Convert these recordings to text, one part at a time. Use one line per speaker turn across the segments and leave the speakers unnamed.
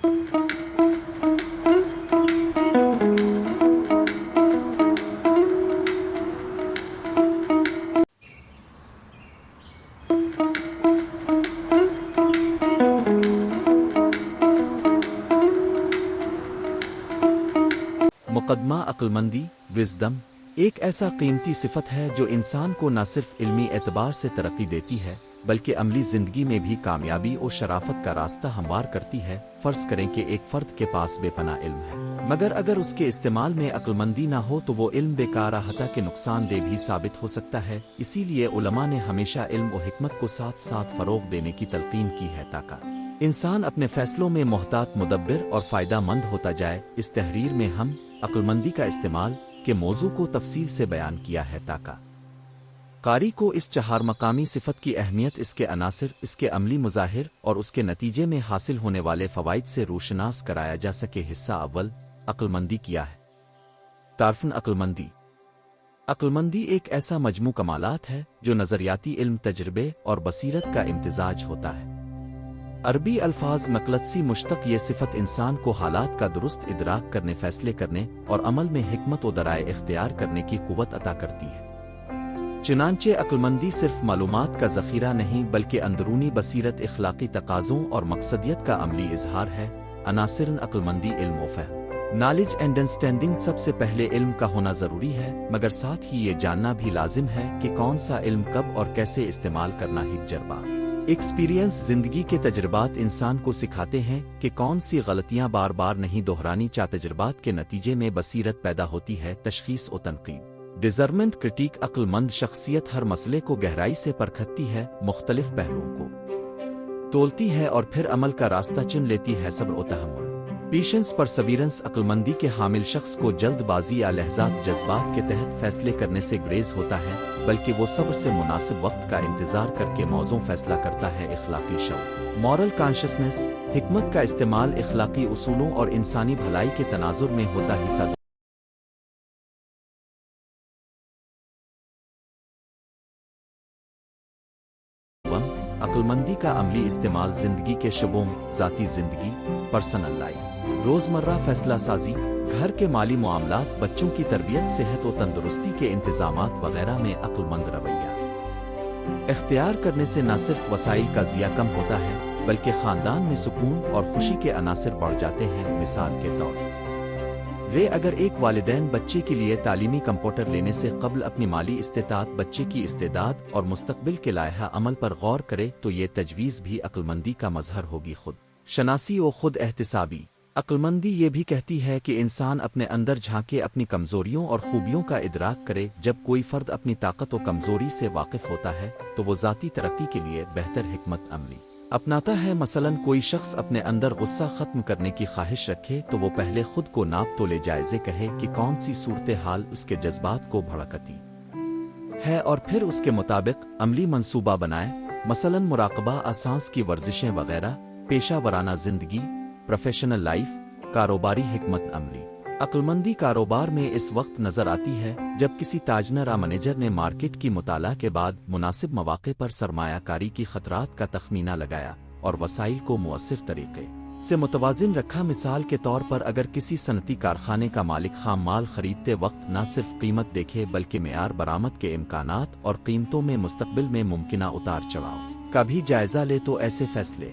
مقدمہ عقلمندی وزڈم ایک ایسا قیمتی صفت ہے جو انسان کو نہ صرف علمی اعتبار سے ترقی دیتی ہے بلکہ عملی زندگی میں بھی کامیابی اور شرافت کا راستہ ہموار کرتی ہے۔ فرض کریں کہ ایک فرد کے پاس بے پناہ علم ہے، مگر اگر اس کے استعمال میں عقلمندی نہ ہو تو وہ علم بیکار حتیٰ کہ نقصان دہ بھی ثابت ہو سکتا ہے۔ اسی لیے علماء نے ہمیشہ علم و حکمت کو ساتھ ساتھ فروغ دینے کی تلقین کی ہے تاکہ انسان اپنے فیصلوں میں محتاط، مدبر اور فائدہ مند ہوتا جائے۔ اس تحریر میں ہم عقلمندی کا استعمال کے موضوع کو تفصیل سے بیان کیا ہے تاکہ قاری کو اس چہار مقامی صفت کی اہمیت، اس کے عناصر، اس کے عملی مظاہر اور اس کے نتیجے میں حاصل ہونے والے فوائد سے روشناس کرایا جا سکے۔ حصہ اول، عقلمندی کیا ہے؟ تعارفن عقلمندی۔ عقلمندی ایک ایسا مجموع کمالات ہے جو نظریاتی علم، تجربے اور بصیرت کا امتزاج ہوتا ہے۔ عربی الفاظ مقلد سے مشتق یہ صفت انسان کو حالات کا درست ادراک کرنے، فیصلے کرنے اور عمل میں حکمت و درائے اختیار کرنے کی قوت عطا کرتی ہے۔ چنانچہ عقلمندی صرف معلومات کا ذخیرہ نہیں بلکہ اندرونی بصیرت، اخلاقی تقاضوں اور مقصدیت کا عملی اظہار ہے۔ عناصر عقلمندی: علم و فہم، نالج اینڈ انڈرسٹینڈنگ۔ سب سے پہلے علم کا ہونا ضروری ہے، مگر ساتھ ہی یہ جاننا بھی لازم ہے کہ کون سا علم کب اور کیسے استعمال کرنا ہے۔ تجربہ، ایکسپیرینس، زندگی کے تجربات انسان کو سکھاتے ہیں کہ کون سی غلطیاں بار بار نہیں دہرانی چاہ۔ تجربات کے نتیجے میں بصیرت پیدا ہوتی ہے۔ تشخیص و تنقید، ڈیزرمنٹ، کرٹیک۔ عقل مند شخصیت ہر مسئلے کو گہرائی سے پرکھتی ہے، مختلف پہلوؤں کو تولتی ہے اور پھر عمل کا راستہ چن لیتی ہے۔ صبر و تحمل، پیشنس، پرسیورنس۔ عقلمندی کے حامل شخص کو جلد بازی یا لحظات جذبات کے تحت فیصلے کرنے سے گریز ہوتا ہے، بلکہ وہ صبر سے مناسب وقت کا انتظار کر کے موزوں فیصلہ کرتا ہے۔ اخلاقی شعور، مورل کانشسنس، حکمت کا استعمال اخلاقی اصولوں اور انسانی بھلائی کے تناظر میں ہوتا حصہ۔ عقلمندی کا عملی استعمال زندگی کے شعبوں، ذاتی زندگی، پرسنل لائف، روزمرہ فیصلہ سازی، گھر کے مالی معاملات، بچوں کی تربیت، صحت و تندرستی کے انتظامات وغیرہ میں عقل مند رویہ اختیار کرنے سے نہ صرف وسائل کا ضیاع کم ہوتا ہے بلکہ خاندان میں سکون اور خوشی کے عناصر بڑھ جاتے ہیں۔ مثال کے طور اگر ایک والدین بچے کے لیے تعلیمی کمپیوٹر لینے سے قبل اپنی مالی استطاعت، بچے کی استعداد اور مستقبل کے لائحہ عمل پر غور کرے تو یہ تجویز بھی عقلمندی کا مظہر ہوگی۔ خود شناسی و خود احتسابی، عقلمندی یہ بھی کہتی ہے کہ انسان اپنے اندر جھانکے، اپنی کمزوریوں اور خوبیوں کا ادراک کرے۔ جب کوئی فرد اپنی طاقت و کمزوری سے واقف ہوتا ہے تو وہ ذاتی ترقی کے لیے بہتر حکمت عملی اپناتا ہے۔ مثلاً کوئی شخص اپنے اندر غصہ ختم کرنے کی خواہش رکھے تو وہ پہلے خود کو ناپ تولے، جائزے کہے کہ کون سی صورتحال اس کے جذبات کو بھڑکتی ہے اور پھر اس کے مطابق عملی منصوبہ بنائے۔ مثلاً مراقبہ، سانس کی ورزشیں وغیرہ۔ پیشہ ورانہ زندگی، پروفیشنل لائف، کاروباری حکمت عملی۔ عقلمندی کاروبار میں اس وقت نظر آتی ہے جب کسی تاجر یا مینیجر نے مارکیٹ کی مطالعہ کے بعد مناسب مواقع پر سرمایہ کاری کی خطرات کا تخمینہ لگایا اور وسائل کو مؤثر طریقے سے متوازن رکھا۔ مثال کے طور پر اگر کسی صنعتی کارخانے کا مالک خام مال خریدتے وقت نہ صرف قیمت دیکھے بلکہ معیار برآمد کے امکانات اور قیمتوں میں مستقبل میں ممکنہ اتار چڑھاؤ کا بھی جائزہ لے تو ایسے فیصلے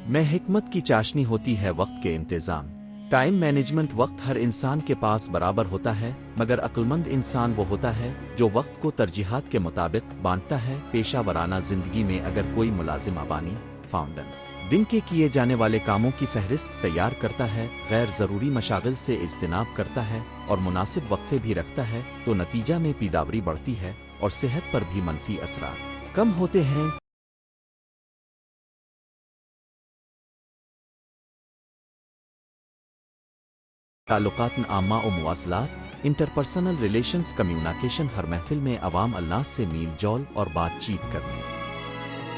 میں حکمت کی چاشنی ہوتی ہے۔ وقت کے انتظام، ٹائم مینجمنٹ۔ وقت ہر انسان کے پاس برابر ہوتا ہے، مگر عقلمند انسان وہ ہوتا ہے جو وقت کو ترجیحات کے مطابق بانٹتا ہے۔ پیشہ ورانہ زندگی میں اگر کوئی ملازم ابانی فاؤنڈن دن کے کیے جانے والے کاموں کی فہرست تیار کرتا ہے، غیر ضروری مشاغل سے اجتناب کرتا ہے اور مناسب وقفے بھی رکھتا ہے تو نتیجہ میں پیداواری بڑھتی ہے اور صحت پر بھی منفی اثرات کم ہوتے ہیں۔ تعلقات عامہ و مواصلات، انٹرپرسنل ریلیشنز، کمیونیکیشن۔ ہر محفل میں عوام الناس سے میل جول اور بات چیت کرنے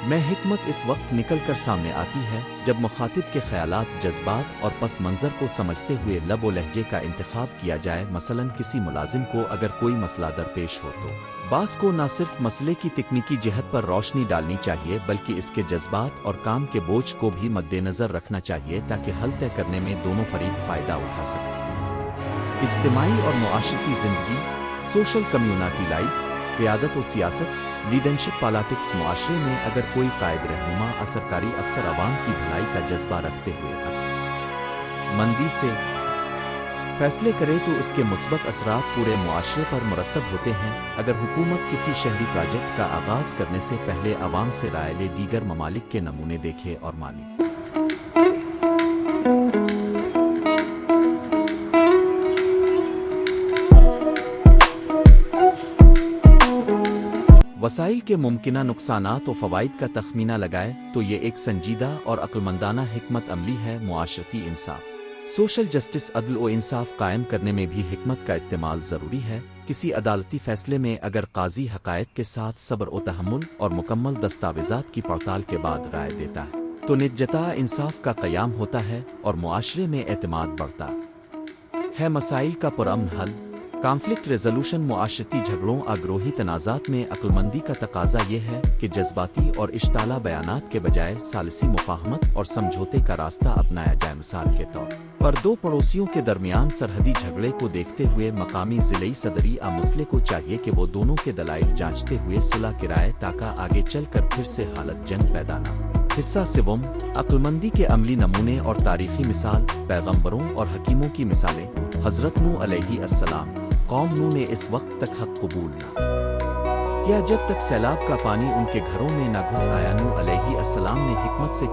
میں حکمت اس وقت نکل کر سامنے آتی ہے جب مخاطب کے خیالات، جذبات اور پس منظر کو سمجھتے ہوئے لب و لہجے کا انتخاب کیا جائے۔ مثلاً کسی ملازم کو اگر کوئی مسئلہ درپیش ہو تو باس کو نہ صرف مسئلے کی تکنیکی جہت پر روشنی ڈالنی چاہیے بلکہ اس کے جذبات اور کام کے بوجھ کو بھی مد نظر رکھنا چاہیے تاکہ حل طے کرنے میں دونوں فریق فائدہ اٹھا سکیں۔ اجتماعی اور معاشرتی زندگی، سوشل کمیونٹی لائف، قیادت و سیاست، لیڈرشپ پالیٹکس۔ معاشرے میں اگر کوئی قائد، رہنما، سرکاری افسر عوام کی بھلائی کا جذبہ رکھتے ہوئے عقل مندی سے فیصلے کرے تو اس کے مثبت اثرات پورے معاشرے پر مرتب ہوتے ہیں۔ اگر حکومت کسی شہری پروجیکٹ کا آغاز کرنے سے پہلے عوام سے رائے لے، دیگر ممالک کے نمونے دیکھے اور مالی وسائل کے ممکنہ نقصانات و فوائد کا تخمینہ لگائے تو یہ ایک سنجیدہ اور عقلمندانہ حکمت عملی ہے۔ معاشرتی انصاف، سوشل جسٹس، عدل و انصاف قائم کرنے میں بھی حکمت کا استعمال ضروری ہے۔ کسی عدالتی فیصلے میں اگر قاضی حقائق کے ساتھ صبر و تحمل اور مکمل دستاویزات کی پڑتال کے بعد رائے دیتا ہے تو نجتہ انصاف کا قیام ہوتا ہے اور معاشرے میں اعتماد بڑھتا ہے۔ مسائل کا پرامن حل، کانفلکٹ ریزولوشن۔ معاشرتی جھگڑوں، گروہی تنازعات میں عقلمندی کا تقاضا یہ ہے کہ جذباتی اور اشتعال بیانات کے بجائے ثالثی مفاہمت اور سمجھوتے کا راستہ اپنایا جائے۔ مثال کے طور پر دو پڑوسیوں کے درمیان سرحدی جھگڑے کو دیکھتے ہوئے مقامی ضلعی صدری مسئلے کو چاہیے کہ وہ دونوں کے دلائل جانچتے ہوئے صلح کرائے تاکہ آگے چل کر پھر سے حالت جنگ پیدا نہ ہو۔ حصہ سوم، عقلمندی کے عملی نمونے اور تاریخی مثال۔ پیغمبروں اور حکیموں کی مثالیں۔ حضرت نوح علیہ السلام، قوم نوح نے اس وقت تک حق قبول نہ کیا جب تک سیلاب کا پانی ان کے گھروں میں نہ گھس آیا۔ نوح علیہ السلام نے حکمت سے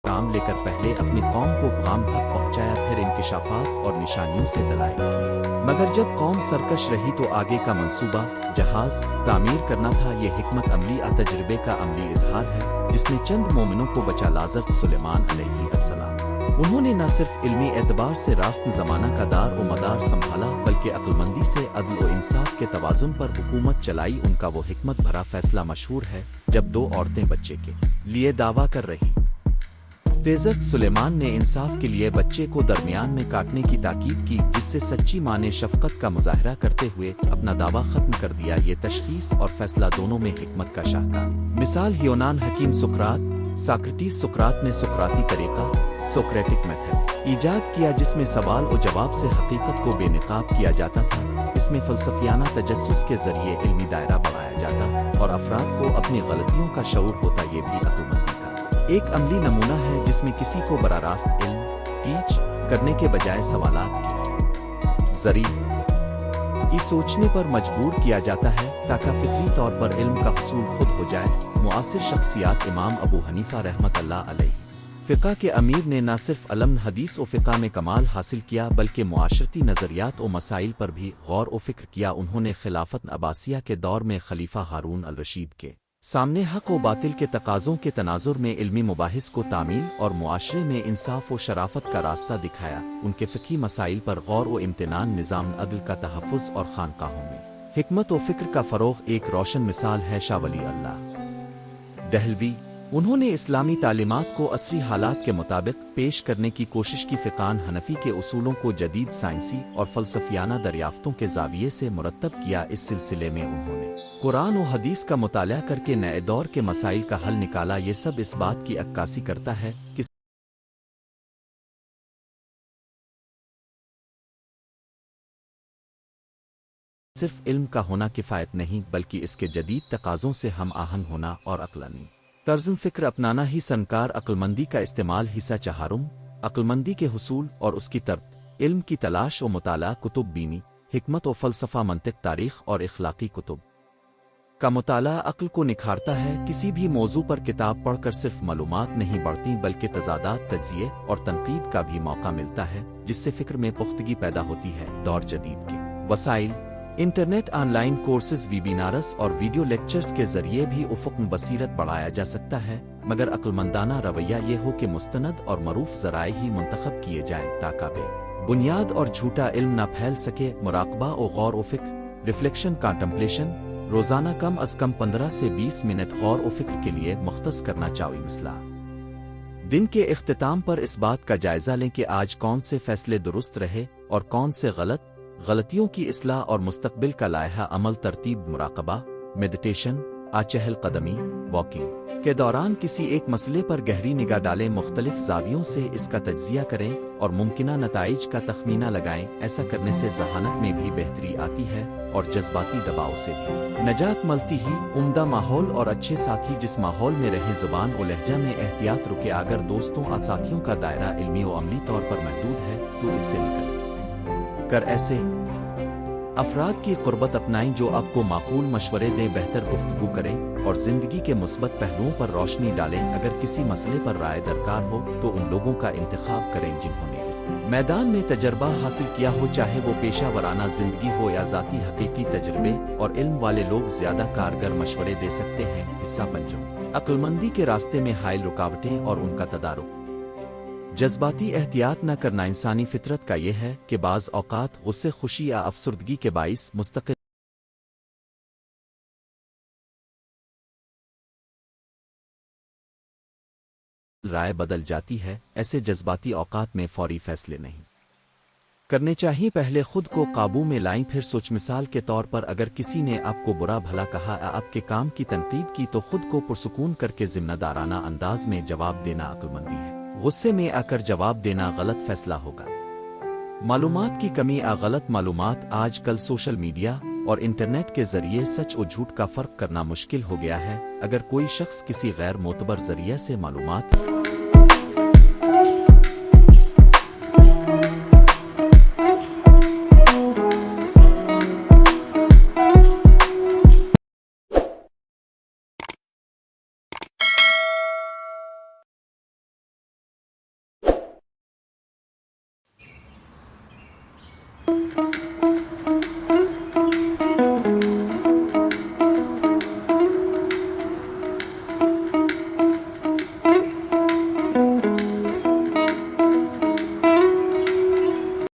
کام لے کر پہلے اپنی قوم کو پیغام حق پہنچایا، پھر انکشافات اور نشانیوں سے دلائل کیے۔ مگر جب قوم سرکش رہی تو آگے کا منصوبہ جہاز تعمیر کرنا تھا۔ یہ حکمت عملی تجربے کا عملی اظہار ہے جس نے چند مومنوں کو بچا۔ حضرت سلیمان علیہ السلام، انہوں نے نہ صرف علمی اعتبار سے راست زمانہ کا دار و مدار سنبھالا بلکہ عقلمندی سے عدل و انصاف کے توازن پر حکومت چلائی۔ ان کا وہ حکمت بھرا فیصلہ مشہور ہے جب دو عورتیں بچے کے لیے دعویٰ کر رہی حضرت سلیمان نے انصاف کے لیے بچے کو درمیان میں کاٹنے کی تاکید کی، جس سے سچی ماں نے شفقت کا مظاہرہ کرتے ہوئے اپنا دعویٰ ختم کر دیا۔ یہ تشخیص اور فیصلہ دونوں میں حکمت کا شاہکار مثال۔ یونان حکیم سقراط، ساکرٹیس۔ سقراط نے سقراطی طریقہ، سوکریٹک میتھڈ ایجاد کیا جس میں سوال و جواب سے حقیقت کو بے نقاب کیا جاتا تھا۔ اس میں فلسفیانہ تجسس کے ذریعے علمی دائرہ بڑھایا جاتا اور افراد کو اپنی غلطیوں کا شعور ہوتا۔ یہ بھی عقلمندی کا ایک عملی نمونہ ہے جس میں کسی کو براہ راست علم ٹیچ کرنے کے بجائے سوالات کے ذریعے سوچنے پر مجبور کیا جاتا ہے تاکہ فطری طور پر علم کا حصول خود ہو جائے۔ معاصر شخصیات، امام ابو حنیفہ رحمۃ اللہ علیہ، فقہ کے امیر، نے نہ صرف علم حدیث و فقہ میں کمال حاصل کیا بلکہ معاشرتی نظریات و مسائل پر بھی غور و فکر کیا۔ انہوں نے خلافت عباسیہ کے دور میں خلیفہ ہارون الرشید کے سامنے حق و باطل کے تقاضوں کے تناظر میں علمی مباحث کو تعمیل اور معاشرے میں انصاف و شرافت کا راستہ دکھایا۔ ان کے فقہی مسائل پر غور و امتنان نظام عدل کا تحفظ اور خانقاہوں میں حکمت و فکر کا فروغ ایک روشن مثال ہے۔ شاہ ولی اللہ دہلوی، انہوں نے اسلامی تعلیمات کو عصری حالات کے مطابق پیش کرنے کی کوشش کی۔ فقہ حنفی کے اصولوں کو جدید سائنسی اور فلسفیانہ دریافتوں کے زاویے سے مرتب کیا۔ اس سلسلے میں انہوں نے قرآن و حدیث کا مطالعہ کر کے نئے دور کے مسائل کا حل نکالا۔ یہ سب اس بات کی عکاسی کرتا ہے کہ صرف علم کا ہونا کفایت نہیں بلکہ اس کے جدید تقاضوں سے ہم آہنگ ہونا اور عقلانی طرز فکر اپنانا ہی سنکار۔ عقلمندی کا استعمال حصہ چہارم، عقلمندی کے حصول اور اس کی تربیت۔ علم کی تلاش و مطالعہ، کتب بینی، حکمت و فلسفہ، منطق، تاریخ اور اخلاقی کتب کا مطالعہ عقل کو نکھارتا ہے۔ کسی بھی موضوع پر کتاب پڑھ کر صرف معلومات نہیں بڑھتی بلکہ تضادات، تجزیے اور تنقید کا بھی موقع ملتا ہے جس سے فکر میں پختگی پیدا ہوتی ہے۔ دور جدید کے وسائل، internet, on line courses, webinars اور ویڈیو لیکچرز کے ذریعے بھی افق بصیرت بڑھایا جا سکتا ہے، مگر عقلمندانہ رویہ یہ ہو کہ مستند اور معروف ذرائع ہی منتخب کیے جائیں تاکہ بے بنیاد اور جھوٹا علم نہ پھیل سکے. مراقبہ و غور و فکر ریفلیکشن کانٹمپلیشن روزانہ کم از کم 15 سے 20 منٹ غور و فکر کے لیے مختص کرنا چاہیے. مسئلہ دن کے اختتام پر اس بات کا جائزہ لیں کہ آج کون سے فیصلے درست رہے اور کون سے غلطیوں کی اصلاح اور مستقبل کا لائحہ عمل ترتیب. مراقبہ میڈیٹیشن چہل قدمی واکنگ کے دوران کسی ایک مسئلے پر گہری نگاہ ڈالیں. مختلف زاویوں سے اس کا تجزیہ کریں اور ممکنہ نتائج کا تخمینہ لگائیں. ایسا کرنے سے ذہانت میں بھی بہتری آتی ہے اور جذباتی دباؤ سے بھی نجات ملتی ہی. عمدہ ماحول اور اچھے ساتھی جس ماحول میں رہیں زبان و لہجہ میں احتیاط رکے. اگر دوستوں اور ساتھیوں کا دائرہ علمی و عملی طور پر محدود ہے تو اس سے نکل کر ایسے افراد کی قربت اپنائیں جو آپ کو معقول مشورے دیں. بہتر گفتگو کریں اور زندگی کے مثبت پہلوؤں پر روشنی ڈالیں. اگر کسی مسئلے پر رائے درکار ہو تو ان لوگوں کا انتخاب کریں جنہوں نے اس میدان میں تجربہ حاصل کیا ہو, چاہے وہ پیشہ ورانہ زندگی ہو یا ذاتی. حقیقی تجربے اور علم والے لوگ زیادہ کارگر مشورے دے سکتے ہیں. حصہ پنجم عقلمندی کے راستے میں حائل رکاوٹیں اور ان کا تدارک. جذباتی احتیاط نہ کرنا انسانی فطرت کا یہ ہے کہ بعض اوقات غصے, خوشی یا افسردگی کے باعث مستقل رائے بدل جاتی ہے. ایسے جذباتی اوقات میں فوری فیصلے نہیں کرنے چاہیے. پہلے خود کو قابو میں لائیں پھر سوچ. مثال کے طور پر اگر کسی نے آپ کو برا بھلا کہا یا آپ کے کام کی تنقید کی تو خود کو پرسکون کر کے ذمہ دارانہ انداز میں جواب دینا عقلمندی ہے. غصے میں آ کر جواب دینا غلط فیصلہ ہوگا. معلومات کی کمی غلط معلومات. آج کل سوشل میڈیا اور انٹرنیٹ کے ذریعے سچ و جھوٹ کا فرق کرنا مشکل ہو گیا ہے. اگر کوئی شخص کسی غیر معتبر ذریعے سے معلومات